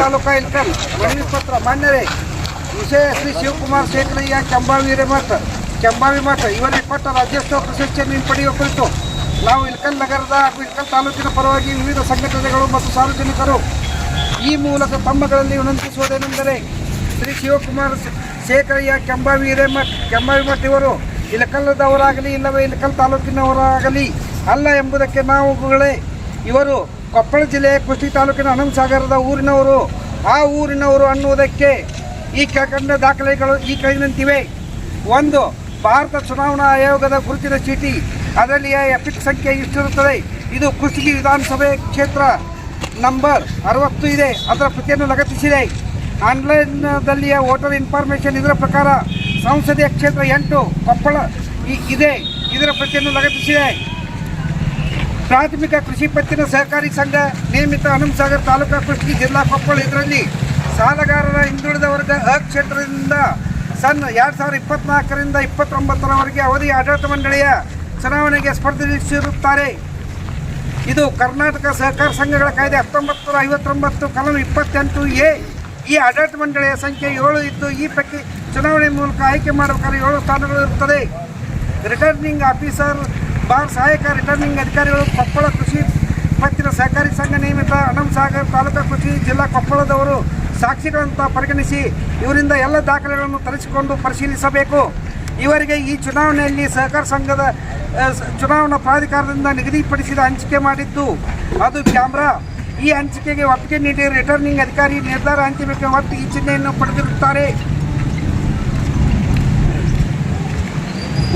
ತಾಲೂಕಾ ಇಲ್ಕಲ್ ಮನವಿ ಪತ್ರ ಮಾನ್ಯರೇ ವಿಷಯ ಶ್ರೀ ಶಿವಕುಮಾರ್ ಶೇಖರಯ್ಯ ಕೆಂಬಾವಿ ಮಠ ಇವರಿಗೆ ಕೊಟ್ಟ ರಾಜ್ಯೋತ್ಸವ ಪ್ರಶಸ್ತಿಯನ್ನು ಹಿಂಪಡೆಯುವ ಕುರಿತು ನಾವು ಇಲ್ಕಲ್ ನಗರದ ಹಾಗೂ ಇಲ್ಕಲ್ ತಾಲೂಕಿನ ಪರವಾಗಿ ವಿವಿಧ ಸಂಘಟನೆಗಳು ಮತ್ತು ಸಾರ್ವಜನಿಕರು ಈ ಮೂಲಕ ತಮ್ಮಗಳಲ್ಲಿ ವಿನಂತಿಸುವುದೇನೆಂದರೆ ಶ್ರೀ ಶಿವಕುಮಾರ್ ಶೇಖರಯ್ಯ ಕೆಂಬಾವಿ ಮಠ ಇವರು ಇಲಕಲ್ಲದವರಾಗಲಿ ಇಲ್ಲವೇ ಇಲಕಲ್ ತಾಲೂಕಿನವರಾಗಲಿ ಅಲ್ಲ ಎಂಬುದಕ್ಕೆ ನಾವುಗಳೇ ಇವರು ಕೊಪ್ಪಳ ಜಿಲ್ಲೆಯ ಕುಷ್ಟಗಿ ತಾಲೂಕಿನ ಹನುಮಸಾಗರದ ಊರಿನವರು ಆ ಊರಿನವರು ಅನ್ನುವುದಕ್ಕೆ ಈ ಕೆಳಕಂಡ ದಾಖಲೆಗಳು ಈ ಕೆಳಗಿನಂತಿವೆ. 1. ಭಾರತ ಚುನಾವಣಾ ಆಯೋಗದ ಗುರುತಿನ ಚೀಟಿ, ಅದರಲ್ಲಿ ಎಪಿಕ್ ಸಂಖ್ಯೆ ಇಷ್ಟಿರುತ್ತದೆ. ಇದು ಕುಷ್ಟಗಿ ವಿಧಾನಸಭೆ ಕ್ಷೇತ್ರ ನಂಬರ್ 60 ಇದೆ. ಅದರ ಪ್ರತಿಯನ್ನು ಲಗತ್ತಿಸಿದೆ. ಆನ್ಲೈನ್ನಲ್ಲಿಯ ವೋಟರ್ ಇನ್ಫಾರ್ಮೇಷನ್ ಇದರ ಪ್ರಕಾರ ಸಂಸದೀಯ ಕ್ಷೇತ್ರ 8 ಕೊಪ್ಪಳ ಇದೆ. ಇದರ ಪ್ರತಿಯನ್ನು ಲಗತ್ತಿಸಿದೆ. ಪ್ರಾಥಮಿಕ ಕೃಷಿ ಪತ್ತಿನ ಸಹಕಾರಿ ಸಂಘ ನೇಮಿತ ಹನುಮಸಾಗರ ತಾಲೂಕಾ ಕುಷ್ಟಗಿ ಜಿಲ್ಲಾ ಕೊಪ್ಪಳ. ಇದರಲ್ಲಿ ಸಾಲಗಾರರ ಹಿಂದುಳಿದ ವರ್ಗ ಕ್ಷೇತ್ರದಿಂದ ಸನ್ 2024ರಿಂದ 29ರವರೆಗೆ ಅವಧಿ ಆಡಳಿತ ಮಂಡಳಿಯ ಚುನಾವಣೆಗೆ ಸ್ಪರ್ಧಿಸಿರುತ್ತಾರೆ. ಇದು ಕರ್ನಾಟಕ ಸಹಕಾರ ಸಂಘಗಳ ಕಾಯ್ದೆ 1959 ಕಲಂ 28A. ಈ ಆಡಳಿತ ಮಂಡಳಿಯ ಸಂಖ್ಯೆ 7 ಇದ್ದು ಈ ಪೈಕಿ ಚುನಾವಣೆ ಮೂಲಕ ಆಯ್ಕೆ ಮಾಡಬೇಕಾದ 7 ಸ್ಥಾನಗಳು ಇರುತ್ತದೆ. ರಿಟರ್ನಿಂಗ್ ಆಫೀಸರ್ ಸಹಾಯಕ ರಿಟರ್ನಿಂಗ್ ಅಧಿಕಾರಿಗಳು ಕೊಪ್ಪಳ ಕೃಷಿ ಪತ್ತಿನ ಸಹಕಾರಿ ಸಂಘ ನೇಮಿತ ಹನುಮಸಾಗರ ತಾಲೂಕಾ ಕೃಷಿ ಜಿಲ್ಲಾ ಕೊಪ್ಪಳದವರು ಸಾಕ್ಷಿಗಳಂತ ಪರಿಗಣಿಸಿ ಇವರಿಂದ ಎಲ್ಲ ದಾಖಲೆಗಳನ್ನು ತರಿಸಿಕೊಂಡು ಪರಿಶೀಲಿಸಬೇಕು. ಇವರಿಗೆ ಈ ಚುನಾವಣೆಯಲ್ಲಿ ಸಹಕಾರ ಸಂಘದ ಚುನಾವಣಾ ಪ್ರಾಧಿಕಾರದಿಂದ ನಿಗದಿಪಡಿಸಿದ ಹಂಚಿಕೆ ಮಾಡಿದ್ದು ಅದು ಕ್ಯಾಮ್ರಾ. ಈ ಹಂಚಿಕೆಗೆ ಒಪ್ಪಿಗೆ ನೀಡಿ ರಿಟರ್ನಿಂಗ್ ಅಧಿಕಾರಿ ನಿರ್ಧಾರ ಹಂಚಿಕೆ ಹೊತ್ತು ಈ ಚಿಹ್ನೆಯನ್ನು ಪಡೆದಿರುತ್ತಾರೆ.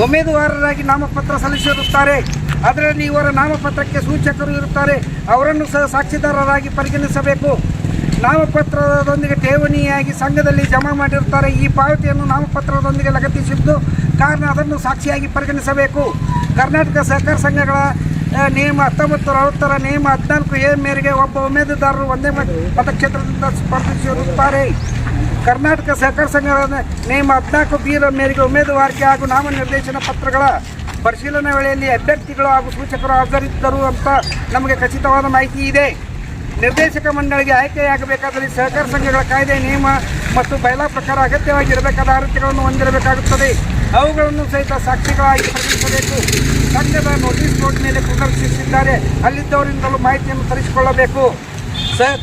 ಉಮೇದುವಾರರಾಗಿ ನಾಮಪತ್ರ ಸಲ್ಲಿಸಿರುತ್ತಾರೆ. ಅದರಲ್ಲಿ ಇವರ ನಾಮಪತ್ರಕ್ಕೆ ಸೂಚಕರು ಇರುತ್ತಾರೆ. ಅವರನ್ನು ಸಹ ಸಾಕ್ಷಿದಾರರಾಗಿ ಪರಿಗಣಿಸಬೇಕು. ನಾಮಪತ್ರದೊಂದಿಗೆ ಠೇವಣಿಯಾಗಿ ಸಂಘದಲ್ಲಿ ಜಮಾ ಮಾಡಿರುತ್ತಾರೆ. ಈ ಪಾವತಿಯನ್ನು ನಾಮಪತ್ರದೊಂದಿಗೆ ಲಗತ್ತಿಸಿದ್ದು ಕಾರಣ ಅದನ್ನು ಸಾಕ್ಷಿಯಾಗಿ ಪರಿಗಣಿಸಬೇಕು. ಕರ್ನಾಟಕ ಸಹಕಾರ ಸಂಘಗಳ ನಿಯಮ 1960ರ ನಿಯಮ 14A ಮೇರೆಗೆ ಒಬ್ಬ ಉಮೇದುದಾರರು ಒಂದೇ ಮತಕ್ಷೇತ್ರದಿಂದ ಸ್ಪರ್ಧಿಸಿರುತ್ತಾರೆ. ಕರ್ನಾಟಕ ಸಹಕಾರ ಸಂಘಗಳ ನಿಯಮ 14B ಮೇರೆಗೆ ಉಮೇದುವಾರಿಕೆ ಹಾಗೂ ನಾಮನಿರ್ದೇಶನ ಪತ್ರಗಳ ಪರಿಶೀಲನೆ ವೇಳೆಯಲ್ಲಿ ಅಭ್ಯರ್ಥಿಗಳು ಹಾಗೂ ಸೂಚಕರು ಹಾಜರಿದ್ದರು ಅಂತ ನಮಗೆ ಖಚಿತವಾದ ಮಾಹಿತಿ ಇದೆ. ನಿರ್ದೇಶಕ ಮಂಡಳಿಗೆ ಆಯ್ಕೆಯಾಗಬೇಕಾದಲ್ಲಿ ಸಹಕಾರ ಸಂಘಗಳ ಕಾಯ್ದೆ ನಿಯಮ ಮತ್ತು ಬಯಲಾ ಪ್ರಕಾರ ಅಗತ್ಯವಾಗಿರಬೇಕಾದ ಅರ್ಹತೆಗಳನ್ನು ಹೊಂದಿರಬೇಕಾಗುತ್ತದೆ. ಅವುಗಳನ್ನು ಸಹಿತ ಸಾಕ್ಷಿಗಳಾಗಿ ಪರಿಗಣಿಸಬೇಕು. ಸಂಘದ ನೋಟಿಸ್ ಬೋರ್ಡ್ ಮೇಲೆ ಪ್ರದರ್ಶಿಸಿದ್ದಾರೆ, ಅಲ್ಲಿದ್ದವರಿಂದಲೂ ಮಾಹಿತಿಯನ್ನು ತರಿಸಿಕೊಳ್ಳಬೇಕು.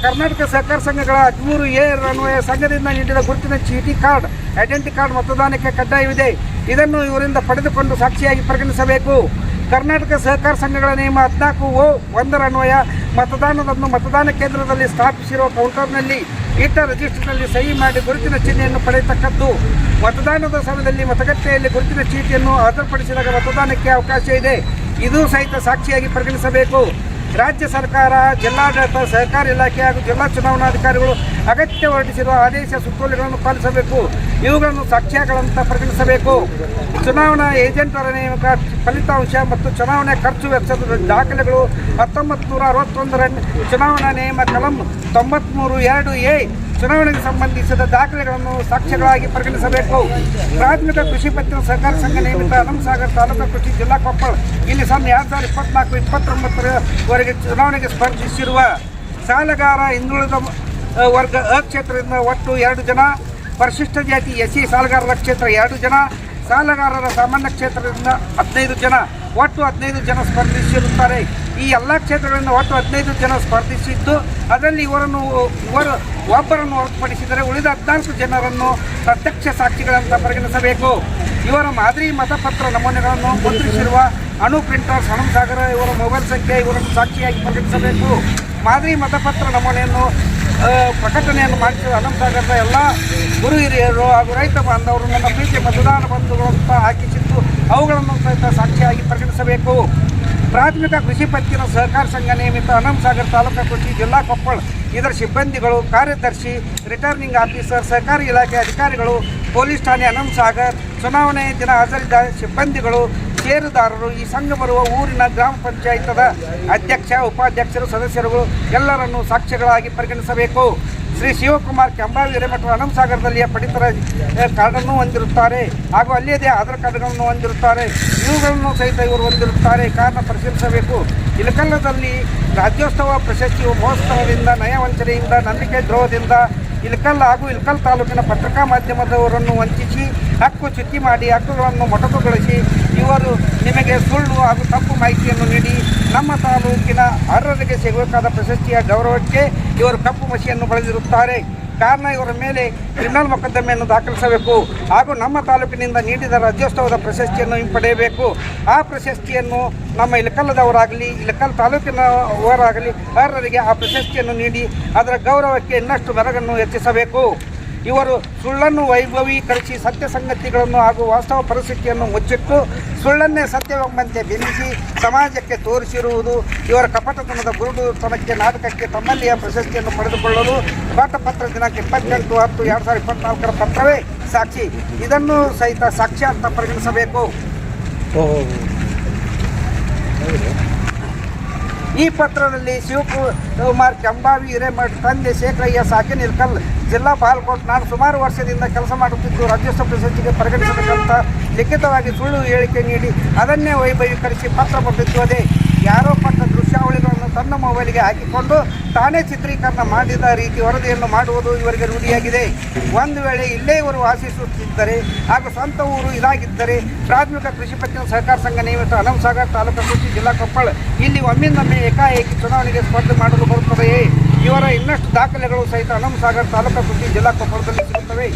ಕರ್ನಾಟಕ ಸಹಕಾರ ಸಂಘಗಳ 13A ಅನ್ವಯ ಸಂಘದಿಂದ ನೀಡಿದ ಗುರುತಿನ ಚೀಟಿ ಕಾರ್ಡ್ ಐಡೆಂಟಿ ಕಾರ್ಡ್ ಮತದಾನಕ್ಕೆ ಕಡ್ಡಾಯವಿದೆ. ಇದನ್ನು ಇವರಿಂದ ಪಡೆದುಕೊಂಡು ಸಾಕ್ಷಿಯಾಗಿ ಪರಿಗಣಿಸಬೇಕು. ಕರ್ನಾಟಕ ಸಹಕಾರ ಸಂಘಗಳ ನಿಯಮ 14O1 ಅನ್ವಯ ಮತದಾನವನ್ನು ಮತದಾನ ಕೇಂದ್ರದಲ್ಲಿ ಸ್ಥಾಪಿಸಿರುವ ಕೌಂಟರ್ನಲ್ಲಿ ಇಟ್ಟ ರಿಜಿಸ್ಟರ್ನಲ್ಲಿ ಸಹಿ ಮಾಡಿ ಗುರುತಿನ ಚಿಹ್ನೆಯನ್ನು ಪಡೆಯತಕ್ಕದ್ದು. ಮತದಾನದ ಸಮಯದಲ್ಲಿ ಮತಗಟ್ಟೆಯಲ್ಲಿ ಗುರುತಿನ ಚೀಟಿಯನ್ನು ಹಾಜರುಪಡಿಸಿದಾಗ ಮತದಾನಕ್ಕೆ ಅವಕಾಶ ಇದೆ. ಇದು ಸಹಿತ ಸಾಕ್ಷಿಯಾಗಿ ಪರಿಗಣಿಸಬೇಕು. ರಾಜ್ಯ ಸರ್ಕಾರ, ಜಿಲ್ಲಾಡಳಿತ, ಸಹಕಾರ ಇಲಾಖೆ ಹಾಗೂ ಜಿಲ್ಲಾ ಚುನಾವಣಾಧಿಕಾರಿಗಳು ಅಗತ್ಯ ಹೊರಡಿಸಿರುವ ಆದೇಶ ಸುತ್ತೋಲೆಗಳನ್ನು ಪಾಲಿಸಬೇಕು. ಇವುಗಳನ್ನು ಸಾಕ್ಷ್ಯಗಳಂತ ಪರಿಗಣಿಸಬೇಕು. ಚುನಾವಣಾ ಏಜೆಂಟರ ನೇಮಕ, ಫಲಿತಾಂಶ ಮತ್ತು ಚುನಾವಣೆ ಖರ್ಚು ವೆಚ್ಚದ ದಾಖಲೆಗಳು 1961ರ ಚುನಾವಣಾ ನಿಯಮ ಕಲಂ 93(2)A ಚುನಾವಣೆಗೆ ಸಂಬಂಧಿಸಿದ ದಾಖಲೆಗಳನ್ನು ಸಾಕ್ಷ್ಯಗಳಾಗಿ ಪರಿಗಣಿಸಬೇಕು. ಪ್ರಾಥಮಿಕ ಕೃಷಿ ಪತ್ತಿನ ಸಹಕಾರ ಸಂಘ ನೇಮಿತ ಹನುಮಸಾಗರ ತಾಲೂಕಾ ಕೃಷಿ ಜಿಲ್ಲಾ ಕೊಪ್ಪಳ ಇಲ್ಲಿ ಸನ್ 2024-29ರವರೆಗೆ ಚುನಾವಣೆಗೆ ಸ್ಪರ್ಧಿಸಿರುವ ಸಾಲಗಾರ ಹಿಂದುಳಿದ ವರ್ಗ ಕ್ಷೇತ್ರದಿಂದ ಒಟ್ಟು 2 ಜನ, ಪರಿಶಿಷ್ಟ ಜಾತಿ SC ಸಾಲಗಾರರ ಕ್ಷೇತ್ರ 2 ಜನ, ಸಾಲಗಾರರ ಸಾಮಾನ್ಯ ಕ್ಷೇತ್ರದಿಂದ 15 ಜನ, ಒಟ್ಟು 15 ಜನ ಸ್ಪರ್ಧಿಸಿರುತ್ತಾರೆ. ಈ ಎಲ್ಲ ಕ್ಷೇತ್ರಗಳಿಂದ ಒಟ್ಟು 15 ಜನ ಸ್ಪರ್ಧಿಸಿದ್ದು ಅದರಲ್ಲಿ ಒಬ್ಬರನ್ನು ಹೊರತುಪಡಿಸಿದರೆ ಉಳಿದ 14 ಜನರನ್ನು ಪ್ರತ್ಯಕ್ಷ ಸಾಕ್ಷಿಗಳಂತ ಪರಿಗಣಿಸಬೇಕು. ಇವರ ಮಾದರಿ ಮತಪತ್ರ ನಮೂನೆಗಳನ್ನು ಮುದ್ರಿಸಿರುವ ಅಣು ಪ್ರಿಂಟರ್ಸ್ ಹನುಮಸಾಗರ ಇವರ ಮೊಬೈಲ್ ಸಂಖ್ಯೆ ಇವರನ್ನು ಸಾಕ್ಷಿಯಾಗಿ ಪರಿಗಣಿಸಬೇಕು. ಮಾದರಿ ಮತಪತ್ರ ನಮೂನೆಯನ್ನು ಪ್ರಕಟಣೆಯನ್ನು ಮಾಡಿಸಿದ ಹನುಮಸಾಗರದ ಎಲ್ಲ ಗುರು ಹಿರಿಯರು ಹಾಗೂ ರೈತ ಬಾಂಧವರು ನನ್ನ ಪ್ರೀತಿ ಮತದಾನ ಬಂಧುಗಳು ಅಂತ ಹಾಕಿಸಿದ್ದು ಅವುಗಳನ್ನು ಸಹಿತ ಸಾಕ್ಷಿಯಾಗಿ ಪರಿಗಣಿಸಬೇಕು. ಪ್ರಾಥಮಿಕ ಕೃಷಿ ಪತ್ತಿನ ಸಹಕಾರ ಸಂಘ ನೇಮಿತ ಹನುಮಸಾಗರ ತಾಲೂಕಾ ಕೃಷಿ ಜಿಲ್ಲಾ ಕೊಪ್ಪಳ ಇದರ ಸಿಬ್ಬಂದಿಗಳು, ಕಾರ್ಯದರ್ಶಿ, ರಿಟರ್ನಿಂಗ್ ಆಫೀಸರ್, ಸಹಕಾರಿ ಇಲಾಖೆ ಅಧಿಕಾರಿಗಳು, ಪೊಲೀಸ್ ಠಾಣೆ ಹನುಮಸಾಗರ್, ಚುನಾವಣೆ ದಿನ ಹಾಜರಿದ್ದ ಸಿಬ್ಬಂದಿಗಳು, ಷೇರುದಾರರು, ಈ ಸಂಘ ಬರುವ ಊರಿನ ಗ್ರಾಮ ಪಂಚಾಯತದ ಅಧ್ಯಕ್ಷ, ಉಪಾಧ್ಯಕ್ಷರು, ಸದಸ್ಯರುಗಳು ಎಲ್ಲರನ್ನು ಸಾಕ್ಷ್ಯಗಳಾಗಿ ಪರಿಗಣಿಸಬೇಕು. ಶ್ರೀ ಶಿವಕುಮಾರ್ ಕೆಂಬಾವಿ ಹಿರೇಮಠ ಹನುಮಸಾಗರದಲ್ಲಿಯ ಪಡಿತರ ಕಾರ್ಡನ್ನು ಹೊಂದಿರುತ್ತಾರೆ ಹಾಗೂ ಅಲ್ಲಿಯದೇ ಆಧಾರ್ ಕಾರ್ಡ್ಗಳನ್ನು ಹೊಂದಿರುತ್ತಾರೆ. ಇವುಗಳನ್ನು ಸಹಿತ ಇವರು ಹೊಂದಿರುತ್ತಾರೆ. ಕಾರಣ ಪರಿಶೀಲಿಸಬೇಕು. ಇಲಕಲ್ಲದಲ್ಲಿ ರಾಜ್ಯೋತ್ಸವ ಪ್ರಶಸ್ತಿ ಮಹೋತ್ಸವದಿಂದ ನಯವಂಚನೆಯಿಂದ ನಂಬಿಕೆ ದ್ರೋಹದಿಂದ ಇಲಕಲ್ ಹಾಗೂ ಇಲಕಲ್ ತಾಲೂಕಿನ ಪತ್ರಿಕಾ ಮಾಧ್ಯಮದವರನ್ನು ವಂಚಿಸಿ ಹಕ್ಕು ಚ್ಯುತಿ ಮಾಡಿ ಹಕ್ಕುಗಳನ್ನು ಮೊಟಕುಗೊಳಿಸಿ ಇವರು ನಿಮಗೆ ಸುಳ್ಳು ಹಾಗೂ ತಪ್ಪು ಮಾಹಿತಿಯನ್ನು ನೀಡಿ ನಮ್ಮ ತಾಲೂಕಿನ ಅರ್ಹರಿಗೆ ಸಿಗಬೇಕಾದ ಪ್ರಶಸ್ತಿಯ ಗೌರವಕ್ಕೆ ಇವರು ಕಪ್ಪು ಮಸಿಯನ್ನು ಬಳಸಿರುತ್ತಾರೆ. ಕಾರಣ ಇವರ ಮೇಲೆ ಕ್ರಿಮಿನಲ್ ಮೊಕದ್ದಮೆಯನ್ನು ದಾಖಲಿಸಬೇಕು ಹಾಗೂ ನಮ್ಮ ತಾಲೂಕಿನಿಂದ ನೀಡಿದ ರಾಜ್ಯೋತ್ಸವದ ಪ್ರಶಸ್ತಿಯನ್ನು ಹಿಂಪಡೆಯಬೇಕು. ಆ ಪ್ರಶಸ್ತಿಯನ್ನು ನಮ್ಮ ಇಲಕಲ್ಲದವರಾಗಲಿ ಇಲಕಲ್ ತಾಲೂಕಿನವರಾಗಲಿ ಅರ್ಹರಿಗೆ ಆ ಪ್ರಶಸ್ತಿಯನ್ನು ನೀಡಿ ಅದರ ಗೌರವಕ್ಕೆ ಇನ್ನಷ್ಟು ಮೆರಗನ್ನು ಹೆಚ್ಚಿಸಬೇಕು. ಇವರು ಸುಳ್ಳನ್ನು ವೈಭವೀಕರಿಸಿ ಸತ್ಯ ಸಂಗತಿಗಳನ್ನು ಹಾಗೂ ವಾಸ್ತವ ಪರಿಸ್ಥಿತಿಯನ್ನು ಮುಚ್ಚಿಟ್ಟು ಸುಳ್ಳನ್ನೇ ಸತ್ಯವೆಂಬಂತೆ ಬಿಂಬಿಸಿ ಸಮಾಜಕ್ಕೆ ತೋರಿಸಿರುವುದು ಇವರ ಕಪಟತನದ ಗುರುಡುತನಕ್ಕೆ ನಾಟಕಕ್ಕೆ ತಮ್ಮಲ್ಲಿಯ ಪ್ರಶಸ್ತಿಯನ್ನು ಪಡೆದುಕೊಳ್ಳಲು ಪಾಠಪತ್ರ ದಿನಾಂಕ 28/10/2024 ಪತ್ರವೇ ಸಾಕ್ಷಿ. ಇದನ್ನು ಸಹಿತ ಸಾಕ್ಷ್ಯ ಅಂತ ಪರಿಗಣಿಸಬೇಕು. ಈ ಪತ್ರದಲ್ಲಿ ಶಿವಕುಮಾರ್ ಕೆಂಬಾವಿ ಹಿರೇಮಠ ತಂದೆ ಶೇಖರಯ್ಯ ಸಾಕಿನ್ ಇಲಕಲ್ ಜಿಲ್ಲಾ ಬಾಗಲಕೋಟೆ ನಾನು ಸುಮಾರು ವರ್ಷದಿಂದ ಕೆಲಸ ಮಾಡುತ್ತಿದ್ದು ರಾಜ್ಯೋತ್ಸವ ಪ್ರಶಸ್ತಿಗೆ ಪರಿಗಣಿಸಬೇಕಂತ ಲಿಖಿತವಾಗಿ ಸುಳ್ಳು ಹೇಳಿಕೆ ನೀಡಿ ಅದನ್ನೇ ವೈಭವೀಕರಿಸಿ ಪತ್ರ ಬರೆದಿದ್ದೆ. ಯಾರೋ ಪಟ್ಟ ದೃಶ್ಯಾವಳಿಗಳನ್ನು ತನ್ನ ಮೊಬೈಲ್ಗೆ ಹಾಕಿಕೊಂಡು ತಾನೇ ಚಿತ್ರೀಕರಣ ಮಾಡಿದ ರೀತಿ ವರದಿಯನ್ನು ಮಾಡುವುದು ಇವರಿಗೆ ರೂಢಿಯಾಗಿದೆ. ಒಂದು ವೇಳೆ ಇಲ್ಲೇ ಇವರು ವಾಸಿಸುತ್ತಿದ್ದರೆ ಹಾಗೂ ಸ್ವಂತ ಊರು ಇದಾಗಿದ್ದರೆ ಪ್ರಾಥಮಿಕ ಕೃಷಿ ಪತ್ತಿನ ಸಹಕಾರ ಸಂಘ ನಿಯಮಿತ ಹನುಮಸಾಗರ ತಾಲೂಕು ಕೃಷಿ ಜಿಲ್ಲಾ ಕೊಪ್ಪಳ ಇಲ್ಲಿ ಒಮ್ಮಿಂದೊಮ್ಮೆ ಏಕಾಏಕಿ ಚುನಾವಣೆಗೆ ಸ್ಪರ್ಧೆ ಮಾಡಲು ಬರುತ್ತದೆಯೇ? ಇವರ ಇನ್ನಷ್ಟು ದಾಖಲೆಗಳು ಸಹಿತ ಹನುಮಸಾಗರ ತಾಲೂಕು ಕೃಷಿ ಜಿಲ್ಲಾ ಕೊಪ್ಪಳದಲ್ಲಿ ಸಿಗುತ್ತವೆ.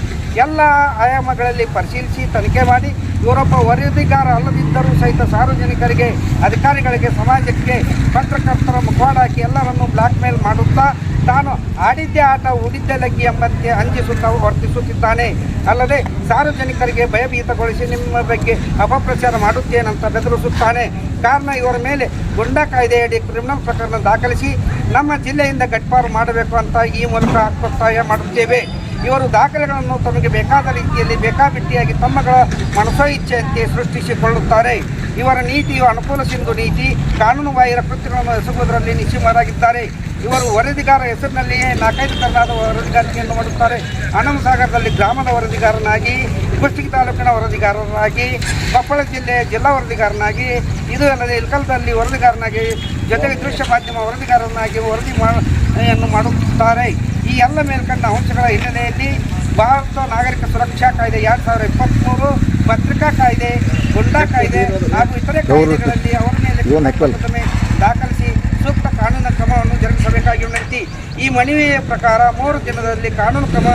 ಎಲ್ಲ ಆಯಾಮಗಳಲ್ಲಿ ಪರಿಶೀಲಿಸಿ ತನಿಖೆ ಮಾಡಿ ಇವರೊಬ್ಬ ವರದಿಗಾರ ಅಲ್ಲದಿದ್ದರೂ ಸಹಿತ ಸಾರ್ವಜನಿಕರಿಗೆ ಅಧಿಕಾರಿಗಳಿಗೆ ಸಮಾಜಕ್ಕೆ ಪತ್ರಕರ್ತರ ಮುಖವಾಡ ಹಾಕಿ ಎಲ್ಲರನ್ನು ಬ್ಲ್ಯಾಕ್ ಮೇಲ್ ಮಾಡುತ್ತಾ ತಾನು ಆಡಿದ್ದೇ ಆಟ ಹೂಡಿದ್ದೇ ಲಗ್ಗಿ ಎಂಬಂತೆ ಅಂಜಿಸುತ್ತಾ ವರ್ತಿಸುತ್ತಿದ್ದಾನೆ. ಅಲ್ಲದೆ ಸಾರ್ವಜನಿಕರಿಗೆ ಭಯಭೀತಗೊಳಿಸಿ ನಿಮ್ಮ ಬಗ್ಗೆ ಅಪಪ್ರಚಾರ ಮಾಡುತ್ತೇನಂತ ಬೆದರಿಸುತ್ತಾನೆ. ಕಾರಣ ಇವರ ಮೇಲೆ ಗುಂಡಾ ಕಾಯ್ದೆಯಡಿ ಕ್ರಿಮಿನಲ್ ಪ್ರಕರಣ ದಾಖಲಿಸಿ ನಮ್ಮ ಜಿಲ್ಲೆಯಿಂದ ಗಡ್ಪಾರು ಮಾಡಬೇಕು ಅಂತ ಈ ಮೂಲಕ ಒತ್ತಾಯ ಮಾಡುತ್ತೇವೆ. ಇವರು ದಾಖಲೆಗಳನ್ನು ತಮಗೆ ಬೇಕಾದ ರೀತಿಯಲ್ಲಿ ಬೇಕಾಬಿಟ್ಟಿಯಾಗಿ ತಮ್ಮಗಳ ಮನಸೋ ಇಚ್ಛೆಯಂತೆ ಸೃಷ್ಟಿಸಿಕೊಳ್ಳುತ್ತಾರೆ. ಇವರ ನೀತಿಯು ಅನುಕೂಲ ಸಿಂಧು ನೀತಿ, ಕಾನೂನು ಬಾಹಿರ ಕೃತ್ಯಗಳನ್ನು ಎಸಗುವುದರಲ್ಲಿ ನಿಶ್ಚಿತರಾಗಿದ್ದಾರೆ. ಇವರು ವರದಿಗಾರ ಹೆಸರಿನಲ್ಲಿಯೇ 4-5 ತರನಾದ ವರದಿಗಾರಿಕೆಯನ್ನು ಮಾಡುತ್ತಾರೆ. ಹನುಮಸಾಗರದಲ್ಲಿ ಗ್ರಾಮದ ವರದಿಗಾರನಾಗಿ, ಕುಷ್ಟಗಿ ತಾಲೂಕಿನ ವರದಿಗಾರರಾಗಿ, ಕೊಪ್ಪಳ ಜಿಲ್ಲೆಯ ಜಿಲ್ಲಾ ವರದಿಗಾರನಾಗಿ, ಇದು ಅಲ್ಲದೆ ಇಲಕಲ್ದಲ್ಲಿ ವರದಿಗಾರನಾಗಿ, ಜೊತೆಗೆ ದೃಶ್ಯ ಮಾಧ್ಯಮ ವರದಿಗಾರನಾಗಿ ವರದಿಯನ್ನು ಮಾಡುತ್ತಾರೆ. ಈ ಎಲ್ಲ ಮೇಲ್ಕಂಡ ಅಂಶಗಳ ಹಿನ್ನೆಲೆಯಲ್ಲಿ ಭಾರತ ನಾಗರಿಕ ಸುರಕ್ಷಾ ಕಾಯ್ದೆ 2023, ಪತ್ರಿಕಾ ಕಾಯ್ದೆ, ಗುಂಡಾ ಕಾಯ್ದೆ ಹಾಗೂ ಇತರೆ ಕಾಯ್ದೆಗಳಲ್ಲಿ ಅವರ ಮೇಲೆ ಮೊಕದ್ದಮೆ ದಾಖಲಿಸಿ ಸೂಕ್ತ ಕಾನೂನು ಕ್ರಮವನ್ನು ಜರುಗಿಸಬೇಕಾಗಿ ವಿನಂತಿ. ಈ ಮನವಿಯ ಪ್ರಕಾರ 3 ದಿನದಲ್ಲಿ ಕಾನೂನು ಕ್ರಮ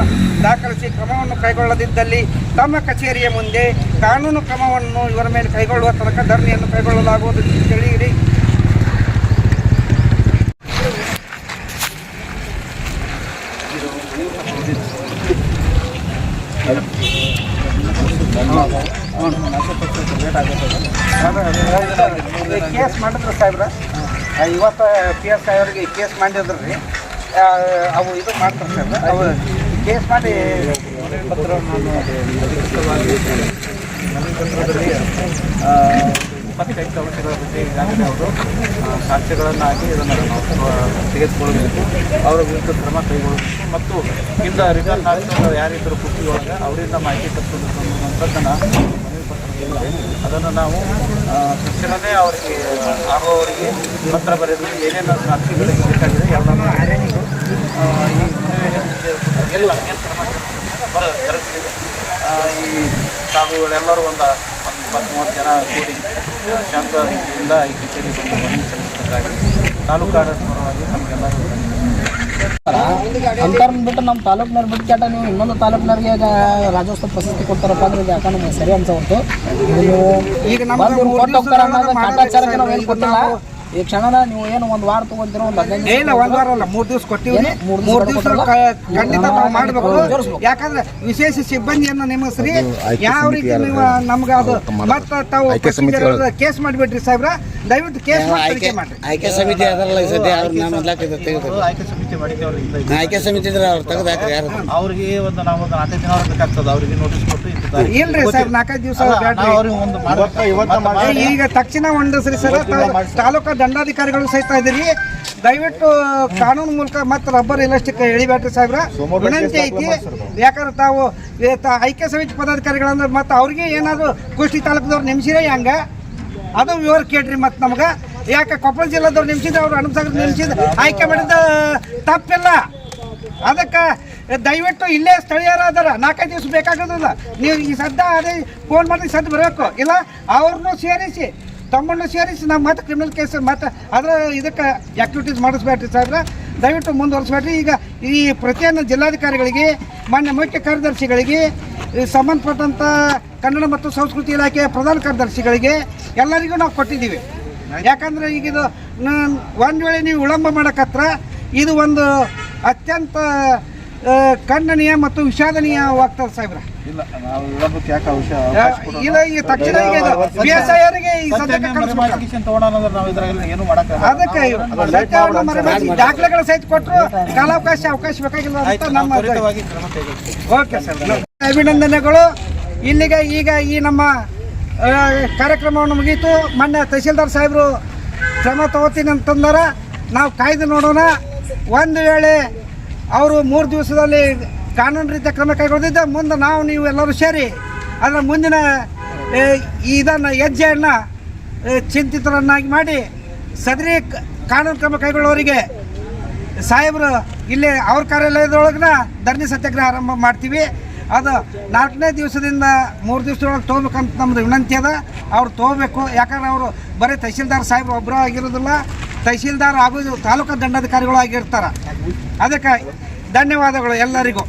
ದಾಖಲಿಸಿ ಕ್ರಮವನ್ನು ಕೈಗೊಳ್ಳದಿದ್ದಲ್ಲಿ ತಮ್ಮ ಕಚೇರಿಯ ಮುಂದೆ ಕಾನೂನು ಕ್ರಮವನ್ನು ಇವರ ಮೇಲೆ ಕೈಗೊಳ್ಳುವ ತನಕ ಧರಣಿಯನ್ನು ಕೈಗೊಳ್ಳಲಾಗುವುದು ತಿಳಿಯಿರಿ. ಕೇಸ್ ಮಾಡಿದ್ರು ಸಾಹೇಬ್ರ, ಇವತ್ತು PS ಅವರಿಗೆ ಕೇಸ್ ಮಾಡಿದ್ರು ರೀ. ಅವು ಇದು ಮಾಡ್ತಾರೆ ಸರ್, ಅವು ಕೇಸ್ ಮಾಡಿ ಮನವಿ ಪತ್ರದಲ್ಲಿ 25 ಅಂಶಗಳ ಬಗ್ಗೆ ಈಗಾಗಲೇ ಅವರು ಸಾಕ್ಷ್ಯಗಳನ್ನು ಹಾಕಿ ಇದನ್ನು ತೆಗೆದುಕೊಳ್ಳಬೇಕು, ಅವರ ವಿರುದ್ಧ ಕ್ರಮ ಕೈಗೊಳ್ಳಬೇಕು ಮತ್ತು ಇಂದ ರಿಟರ್ನ್ ಆಗಿದ್ದು ಯಾರಿದ್ದರೂ ಪುಷ್ಟಿಯೊಳಗೆ ಅವರಿಂದ ಮಾಹಿತಿ ತಪ್ಪಬೇಕು ಅನ್ನುವಂಥದ್ದನ್ನು ಮನವಿ ಪತ್ರದಲ್ಲಿ ಅದನ್ನು ನಾವು ತಕ್ಷಣವೇ ಅವರಿಗೆ ಆಗುವವರಿಗೆ ಪತ್ರ ಬರೆದು ಏನೇನು ಸಾಕ್ಷಿಗಳಿಗೆ ಬೇಕಾಗಿದೆ ಎಲ್ಲರೂ ಎಲ್ಲ ಜರುಗ್ತಿದೆ. ಈ ಸಾಗುಗಳೆಲ್ಲರೂ ಒಂದು 20-30 ಜನ ಕೂಡಿ ಶಾಂತ ರೀತಿಯಿಂದ ಈ ಕಚೇರಿ ಮನವಿ ಸಲ್ಲಿಸಬೇಕಾಗಿ ತಾಲೂಕು ಆಡಳಿತ ಪರವಾಗಿ ನಮಗೆಲ್ಲರೂ ಅಂತರ್ನ ಬಿಟ್ಟು ನಮ್ಮ ತಾಲೂಕಿನವ್ರು ಬಿಟ್ಟು ಕೇಟ ನೀವು ಇನ್ನೊಂದು ತಾಲೂಕಿನವ್ರಿಗೆ ರಾಜ್ಯೋತ್ಸವ ಪ್ರಶಸ್ತಿ ಕೊಡ್ತಾರಪ್ಪ ಅಂದ್ರೆ ಇದು ಯಾಕಂದ್ರೆ ನಮ್ಗೆ ಸರಿ ಅನ್ಸೋದು. ಈಗ ಕೊಟ್ಟು ಹೋಗ್ತಾರೆ ಅನ್ನೋದು ಕಾಟಾಚಾರಕ್ಕೆ ನಾವು ಏನು ಕೊಟ್ಟಿಲ್ಲ. ಈ ಕ್ಷಣನ ನೀವು ಏನು ಒಂದು ವಾರ ತಗೊಂತೀರೋ ಒಂದು 15 ಇಲ್ಲ, 1 ವಾರ ಅಲ್ಲ, 3 ದಿವಸ ಕೊಟ್ಟಿವಿ. 3 ದಿವಸ ಖಂಡಿತ ನಾವು ಮಾಡಬೇಕು. ಯಾಕಂದ್ರೆ ವಿಶೇಷ ಸಿಬ್ಬಂದಿಯನ್ನು ನೇಮಿಸ್ರಿ. ಯಾವ ರೀತಿ ನೀವು ನಮ್ಗೆ ಅದು ಮತ್ತೆ ತಾವು ಕೇಸ್ ಮಾಡಿಬಿಡ್ರಿ ಸಾಹೇಬ್ರ, ದಯವಿಟ್ಟು ಕೇಸ್ ಮಾಡಿ. ಆಯ್ಕೆ ಸಮಿತಿ ಅದರಲ್ಲ ಸದ್ಯ ಅವ್ರನ್ನ ಆಯ್ಕೆ ಸಮಿತಿ ಮಾಡಿದ್ದೇವೆ. ಆಯ್ಕೆ ಸಮಿತಿ ಇದ್ರೆ ಅವ್ರು ತೆಗೆದಾಕ್ರಿ ಯಾರು ಅವ್ರಿಗೆ ಒಂದು ನಾವು ಒಂದು 4 ದಿನ ಬೇಕಾಗ್ತದೆ. ಅವ್ರಿಗೆ ನೋಟಿಸ್ ಕೊಟ್ಟು ಇಲ್ರಿ ಸರ್, 4-5 ದಿವಸ ಅವ್ರಿಗೆ ಒಂದು ಈಗ ತಕ್ಷಣ ಹೊಂದಿಸ್ರಿ ಸರ್. ತಾಲೂಕು ದಂಡಾಧಿಕಾರಿಗಳು ಸಹಿತ ಇದ್ದೀರಿ. ದಯವಿಟ್ಟು ಕಾನೂನು ಮೂಲಕ ಮತ್ತು ರಬ್ಬರ್ ಇಲಾಸ್ಟಿಕ್ ಎಳಿಬೇಡ್ರಿ ಸಾಹೇಬ್ರ, ವಿನಂತಿ ಐತಿ. ಯಾಕಂದ್ರೆ ತಾವು ಐಕ್ಯ ಸಮಿತಿ ಪದಾಧಿಕಾರಿಗಳಂದ್ರೆ ಮತ್ತು ಅವ್ರಿಗೆ ಏನಾದರೂ ಕುಷ್ಟಗಿ ತಾಲೂಕದವ್ರು ನೇಮಿಸಿರೇ ಹಂಗೆ ಅದು ವಿವರ ಕೇಳ್ರಿ. ಮತ್ತು ನಮ್ಗೆ ಯಾಕೆ ಕೊಪ್ಪಳ ಜಿಲ್ಲಾದವ್ರು ನೇಮಿಸಿದ್ರೆ ಅವ್ರು ಹನುಮಸಾಗರ ನೇಮಿಸಿದ್ರೆ ಆಯ್ಕೆ ಮಾಡಿದ ತಪ್ಪಿಲ್ಲ. ಅದಕ್ಕೆ ದಯವಿಟ್ಟು ಇಲ್ಲೇ ಸ್ಥಳೀಯರಾದಾರ 4-5 ದಿವಸ ಬೇಕಾಗೋದಿಲ್ಲ. ನೀವು ಈ ಸದ್ದ ಅದೇ ಫೋನ್ ಮಾಡಿ ಸದ್ದು ಬರಬೇಕು, ಇಲ್ಲ ಅವ್ರನ್ನೂ ಸೇರಿಸಿ ತಮ್ಮನ್ನು ಸೇರಿಸಿ ನಾವು ಮತ್ತೆ ಕ್ರಿಮಿನಲ್ ಕೇಸ್ ಮತ್ತು ಅದರ ಇದಕ್ಕೆ ಆ್ಯಕ್ಟಿವಿಟೀಸ್ ಮಾಡಿಸ್ಬೇಡ್ರಿ ಸಾಹೇಬ್ರ, ದಯವಿಟ್ಟು ಮುಂದುವರಿಸ್ಬೇಡ್ರಿ. ಈಗ ಈ ಪ್ರತಿಯೊಂದು ಜಿಲ್ಲಾಧಿಕಾರಿಗಳಿಗೆ, ಮಾನ್ಯ ಮುಖ್ಯ ಕಾರ್ಯದರ್ಶಿಗಳಿಗೆ, ಸಂಬಂಧಪಟ್ಟಂಥ ಕನ್ನಡ ಮತ್ತು ಸಂಸ್ಕೃತಿ ಇಲಾಖೆಯ ಪ್ರಧಾನ ಕಾರ್ಯದರ್ಶಿಗಳಿಗೆ ಎಲ್ಲರಿಗೂ ನಾವು ಕೊಟ್ಟಿದ್ದೀವಿ. ಯಾಕಂದರೆ ಈಗ ಇದು ಒಂದು ವೇಳೆ ನೀವು ವಿಳಂಬ ಮಾಡೋಕತ್ರ ಇದು ಒಂದು ಅತ್ಯಂತ ಖಂಡನೀಯ ಮತ್ತು ವಿಷಾದನೀಯವಾಗ್ತದೆ ಸಾಹೇಬ್ರ. ಇಲ್ಲ ನಾವು ವಿಳಂಬಕ್ಕೆ ಯಾಕೆ ಇಲ್ಲ, ಈಗ ತಕ್ಷಣ ಈಗ PSI ಅವರಿಗೆ ಈ ಸದ್ಯಕ್ಕೆ ಕಳಿಸ್ಬೇಕು. ತಗೊಳ್ಳೋಣ ನಾವು ಇದ್ರಾಗೆಲ್ಲ ಏನು ಮಾಡಕ್ಕೆ ಅದಕ್ಕೆ ಸತ್ಯವನ್ನು ಮರೆಮಾಚಿ ದಾಖಲೆಗಳ ಸಹಿತ ಕೊಟ್ಟರು ಅವಕಾಶ ಬೇಕಾಗಿಲ್ಲ ಅಂತ ನಮ್ಮ ಓಕೆ ಸರ್, ಅಭಿನಂದನೆಗಳು. ಇಲ್ಲಿಗೆ ಈಗ ಈ ನಮ್ಮ ಕಾರ್ಯಕ್ರಮವನ್ನು ಮುಗೀತು. ಮೊನ್ನೆ ತಹಸೀಲ್ದಾರ್ ಸಾಹೇಬರು ಕ್ರಮ ತಗೋತೀನಿ ಅಂತಂದಾರ. ನಾವು ಕಾಯ್ದು ನೋಡೋಣ. ಒಂದು ವೇಳೆ ಅವರು 3 ದಿವಸದಲ್ಲಿ ಕಾನೂನು ರೀತಿಯ ಕ್ರಮ ಕೈಗೊಳ್ಳಿದ್ದ ಮುಂದೆ ನೀವು ಎಲ್ಲರೂ ಸೇರಿ ಅದರ ಮುಂದಿನ ಇದನ್ನು ಹೆಜ್ಜೆಯನ್ನು ಚಿಂತಿತರನ್ನಾಗಿ ಮಾಡಿ ಸದರಿ ಕಾನೂನು ಕ್ರಮ ಕೈಗೊಳ್ಳೋರಿಗೆ ಸಾಹೇಬರು ಇಲ್ಲೇ ಅವ್ರ ಕಾರ್ಯಾಲಯದೊಳಗಿನ ಧರಣಿ ಸತ್ಯಾಗ್ರಹ ಆರಂಭ ಮಾಡ್ತೀವಿ. ಅದು 4ನೇ ದಿವಸದಿಂದ 3 ದಿವಸದೊಳಗೆ ತೊಗೋಬೇಕಂತ ನಮ್ಮದು ವಿನಂತಿ ಅದ. ಅವ್ರು ತೊಗೋಬೇಕು. ಯಾಕಂದ್ರೆ ಅವರು ಬರೀ ತಹಸೀಲ್ದಾರ್ ಸಾಹೇಬರು ಒಬ್ಬರು ಆಗಿರೋದಿಲ್ಲ, ತಹಸೀಲ್ದಾರ್ ಆಗೋದು ತಾಲೂಕು ದಂಡಾಧಿಕಾರಿಗಳು ಆಗಿರ್ತಾರೆ. ಅದಕ್ಕೆ ಧನ್ಯವಾದಗಳು ಎಲ್ಲರಿಗೂ.